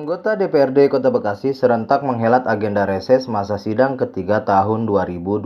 Anggota DPRD Kota Bekasi serentak menghelat agenda reses masa sidang ketiga tahun 2020.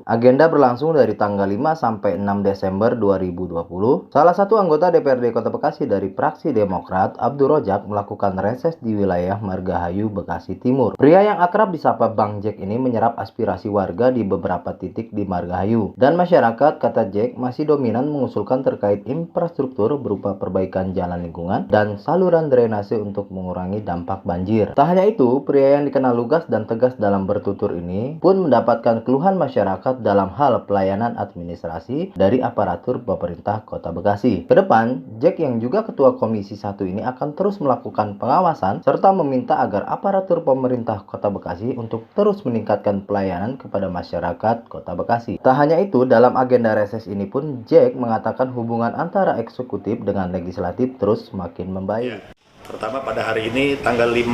Agenda berlangsung dari tanggal 5 sampai 6 Desember 2020. Salah satu anggota DPRD Kota Bekasi dari fraksi Demokrat, Abdul Rojak, melakukan reses di wilayah Margahayu, Bekasi Timur. Pria yang akrab disapa Bang Jack ini menyerap aspirasi warga di beberapa titik di Margahayu. Dan masyarakat, kata Jack, masih dominan mengusulkan terkait infrastruktur berupa perbaikan jalan lingkungan dan saluran drainase untuk mengurangi dampak banjir. Tak hanya itu, pria yang dikenal lugas dan tegas dalam bertutur ini pun mendapatkan keluhan masyarakat dalam hal pelayanan administrasi dari aparatur pemerintah Kota Bekasi. Kedepan, Jack yang juga ketua Komisi 1 ini akan terus melakukan pengawasan serta meminta agar aparatur pemerintah Kota Bekasi untuk terus meningkatkan pelayanan kepada masyarakat Kota Bekasi. Tak hanya itu, dalam agenda reses ini pun Jack mengatakan hubungan antara eksekutif dengan legislatif terus semakin membaik. Pertama, pada hari ini tanggal 5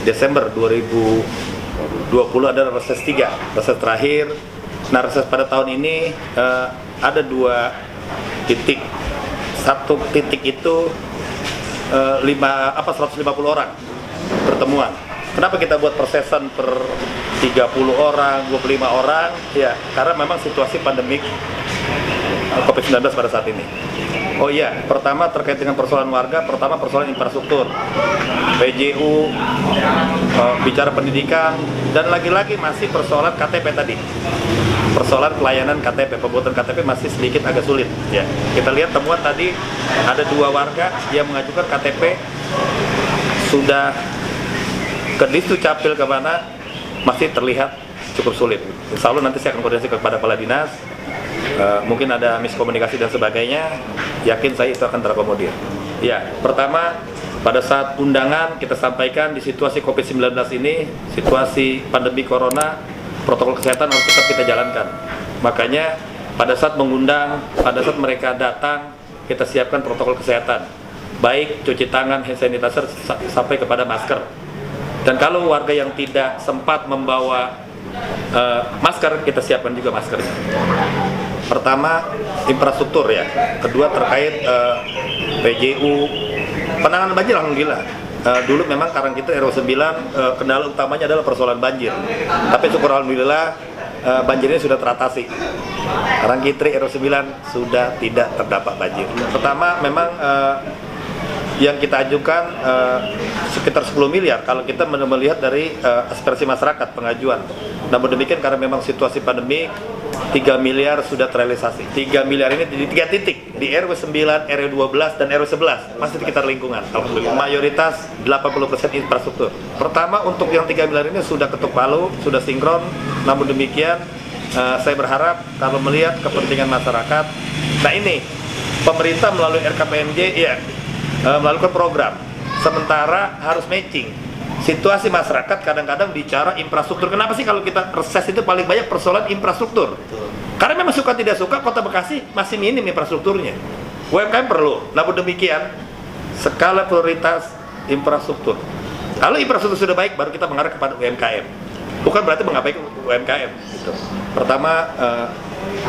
Desember 2020 adalah reses 3, reses terakhir. Nah, reses pada tahun ini ada 2 titik. Satu titik itu 150 orang pertemuan. Kenapa kita buat persesan per 30 orang, 25 orang? Ya, karena memang situasi pandemik COVID-19 pada saat ini. Oh iya, pertama terkait dengan persoalan warga, pertama persoalan infrastruktur, PJU, bicara pendidikan, dan lagi-lagi masih persoalan KTP tadi. Persoalan pelayanan KTP, pembuatan KTP masih sedikit agak sulit. Ya, kita lihat temuan tadi ada 2 warga yang mengajukan KTP sudah ke Disu Capil ke mana masih terlihat cukup sulit. Insya Allah nanti saya akan koordinasi kepada kepala dinas. Mungkin ada miskomunikasi dan sebagainya, yakin saya itu akan terakomodir. Ya, pertama pada saat undangan kita sampaikan di situasi COVID-19 ini, situasi pandemi corona, protokol kesehatan harus tetap kita jalankan. Makanya pada saat mengundang, pada saat mereka datang, kita siapkan protokol kesehatan, baik cuci tangan, hand sanitizer, sampai kepada masker. Dan kalau warga yang tidak sempat membawa masker, kita siapkan juga maskernya. Pertama, infrastruktur ya. Kedua, terkait PJU, penanganan banjir alhamdulillah. Dulu memang Karang kita RW 9 kendala utamanya adalah persoalan banjir. Tapi syukur alhamdulillah banjirnya sudah teratasi. Karang Kitri RW 9 sudah tidak terdapat banjir. Pertama, memang yang kita ajukan sekitar 10 miliar kalau kita melihat dari aspirasi masyarakat pengajuan. Namun demikian karena memang situasi pandemi, 3 miliar sudah terrealisasi. 3 miliar ini di 3 titik, di RW 9, RW 12, dan RW 11, masih di sekitar lingkungan. Alhamdulillah, mayoritas 80% infrastruktur. Pertama, untuk yang 3 miliar ini sudah ketuk palu, sudah sinkron. Namun demikian, saya berharap kalau melihat kepentingan masyarakat, nah ini, pemerintah melalui RKPMJ, ya, melakukan program. Sementara harus matching. Situasi masyarakat kadang-kadang bicara infrastruktur. Kenapa sih kalau kita reses itu paling banyak persoalan infrastruktur? Karena memang suka tidak suka Kota Bekasi masih minim infrastrukturnya. UMKM perlu. Namun demikian, skala prioritas infrastruktur. Kalau infrastruktur sudah baik, baru kita mengarah kepada UMKM. Bukan berarti mengabaikan UMKM. Gitu. Pertama,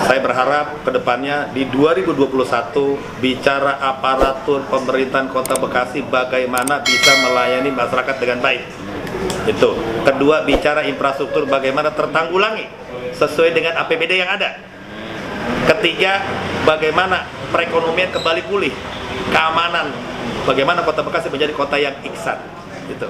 saya berharap ke depannya di 2021 bicara aparatur pemerintahan Kota Bekasi bagaimana bisa melayani masyarakat dengan baik. Itu. Kedua, bicara infrastruktur bagaimana tertanggulangi sesuai dengan APBD yang ada. Ketiga, bagaimana perekonomian kembali pulih, keamanan, bagaimana Kota Bekasi menjadi kota yang ihsan. Gitu.